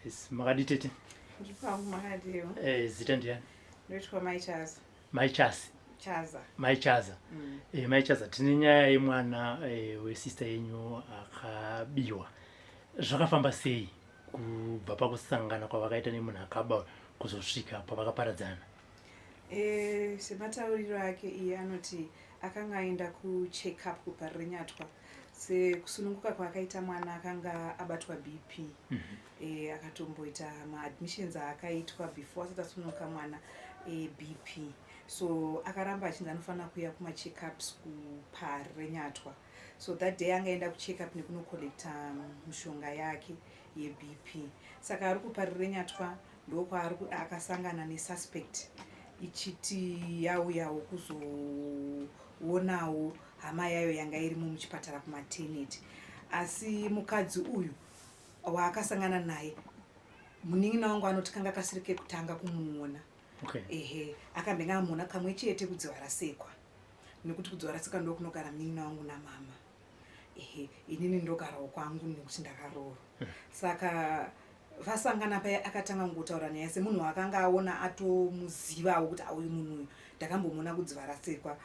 Yes, makaditete. Ndipangu makadiwa. Zita ndiani? Ndoitwa Maichaza. Maichasi. Chaza. Maichaza. Maichaza tine nyaya yemwana wesister yenyu akabiwa. Zvakafamba sei kubva pakusangana kwavakaita nemunhu akaba kuzosvika pavakaparadzana? Sematauriro ake iye anoti akanga aenda kucheck up kupa renyatwa. Sekusununguka kwakaita mwana akanga abatwa BP. Akatomboita maadmissions akaitwa before asati asununguka mwana BP. So akaramba achinzi anofanira kuuya kuma-check ups kuparenyatwa. So that day angaenda kucheck up nekunokollecta mishonga yake yeBP. Saka ari kuparenyatwa ndokwaari akasangana nesuspect ichiti yauyawo kuzoonawo hama yayo yanga irimo muchipatara kumaternity. Asi mukadzi uyu waakasangana naye munin'ina wangu anoti kanga kasirike kutanga kumuona. Okay. Akambenga amuona kamwe chete kudzivarasekwa. Nekuti kudzivarasekwa ndokunogara munin'ina wangu namama. Inini ndogarawo kwangu nekuti ndakaroorwa. Saka vasangana paya akatanga ngotaura naye semunhu wakanga aona atomuzivawo kuti auyu munhu uyu ndakambomuona kudzivarasekwa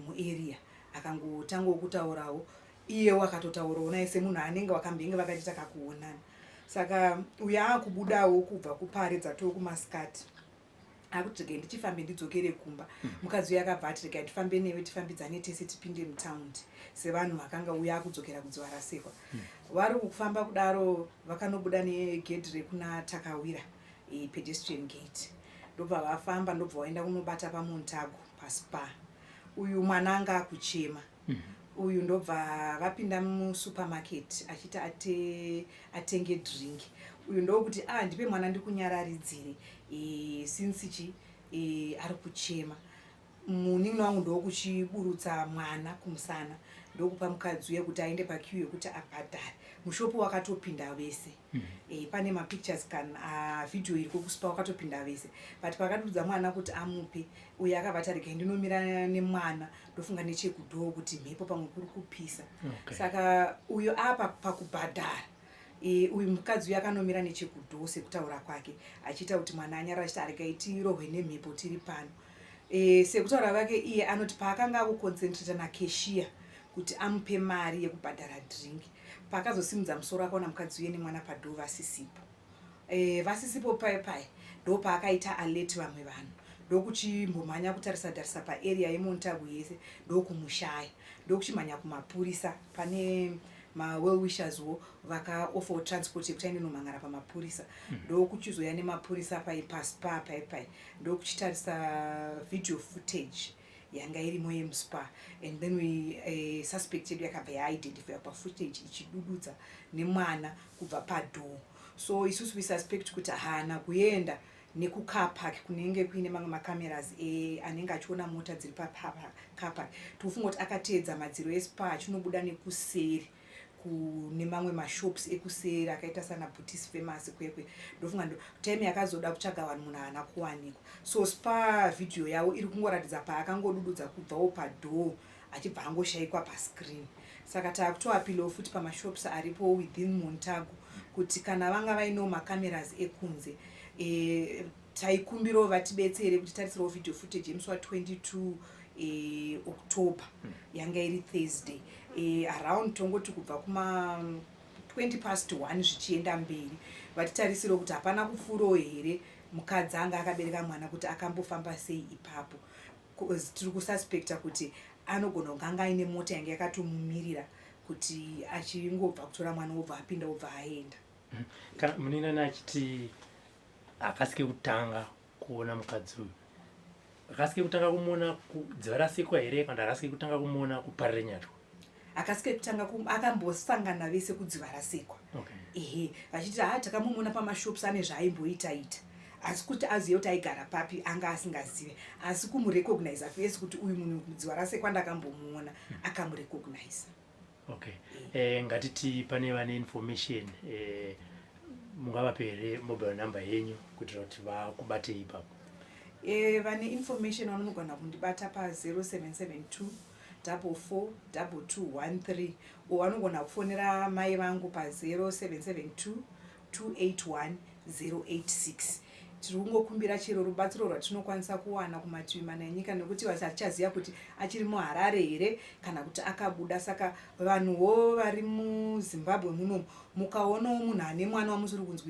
muarea. Akangotangawo kutaurawo iyewo akatotaurawo naye semunhu anenge wakambenge vakati takakuonana. Saka uyo akubudawo kubva kupare dzatoo kumasikati. Akuti rege ndichifambe ndidzokere kumba. Mukadzi uyu akabva ati rege tifambe newe tifambidzane tese tipinde mutaundi sevanhu vakanga uya kudzokera kudzivarasekwa. Vari kufamba kudaro vakanobuda negedhi rekuna Takawira pedestrian gate. Ndobva vafamba ndobva vaenda kunobata paMontagu paSpa. Uyu mwana anga akuchema. Uyu ndobva vapinda musupermarket achita atenge drink. Uyu ndokuti ndipe mwana ndikunyararidzire since ari kuchema. Munin'ina wangu ndokuchiburutsa mwana kumusana ndokupa mukadzi uye kuti aende paqueue yekuti abhadhare. Mushopu wakatopinda vese. Pane mapictures kana video iri kuSpa wakatopinda vese. But pakadudza mwana kuti amupe uye akabata rege ndinomira nemwana ndofunga nechekudhoo kuti mhepo pamwe kuri kupisa. Saka uyo apa pakubhadhara. Uyu mukadzi uyu akanomira nechekudhoo sekutaura kwake achiita kuti mwana anyarara achiti arekaiti rohwe nemhepo tiri pano. Sekutaura kwake iye anoti paakanga akuconcentrata nakeshiya kuti amupe mari yekubhadhara drink. Paakazosimudza musoro akaona mukadzi uye nemwana padhoo vasisipo. Vasisipo pai ndopaakaita alert vamwe vanhu. Ndokuchimbomhanya kutarisa paarea yeMontagu yese ndokumushaya. Ndokuchimhanya kumapurisa pane well wisherswo vakaoffer transport yekuti aende nomhangara pamapurisa. Ndokuchizoya nemapurisa paSpa pai ndokuchitarisa video footage yanga irimo yemuSpa. And then we suspect yedu yakabva yaidentify pafootage ichidududza nemwana kubva padhoo. So isusu we suspect kuti haana kuenda nekucar park kunenge kuine mamwe macameras anenge achiona mota dziri pacar park. Tofunga kuti akateedza madziro eSpa achinobuda nekuseri kune mamwe mashops ekuseri akaita sana Booties Famous kwekwe. Ndofunga time yakazoda kutsvaga vanhu munhu haana kuwanikwa. So Spa video yavo iri kungoratidza paakangodududza kubvawo padhoo achibva angoshayikwa pascreen. Saka takutoapilo futi pamashops aripo within Montagu kuti kana vanga vaino macameras ekunze taikumbirawo vatibetsere kuti tarisirawo video footage yemusi wa22 October yanga iri Thursday. Around tongoti kubva kuma 1:20 zvichienda mberi vatitarisire kuti hapana kufuro here mukadzi anga akabereka mwana kuti akambofamba sei ipapo. Tiri kususpecta kuti anogona kuganga aine mota yanga yakatomumirira kuti achingobva kutora mwana obva apinda obva aenda. Kana munin'ina achiti akasike kutanga kuona mukadzi uyu, akasike kutanga kumuona kudzivarasekwa here kana akasike kutanga kumuona kuparenyatwa? Akasike kutanga akambosangana vese kudzivarasekwa. Vachiti takamuona pamashops ane zvaaimboita. Asi kuti azive kuti aigara papi anga asingazive. Asi kumurecognize face kuti uyu munhu kudzivarasekwa ndakambomuona akamurecognize. Ngatiti pane vane information mungavape here mobile number yenyu kuitira kuti vakubatei ipapo? Vane information vanogona kundibata pa0772 442213 vanogona kufonera mai vangu pa0772 281 tiri kungokumbira chero rubatsiro rwatinokwanisa kuwana kumativi mana enyika nekuti vasachaziva kuti achiri muHarare here kana kuti akabuda. Saka vanhuwo vari muZimbabwe munomu mukaonawo munhu ane mwana wamusiri kunzwisisa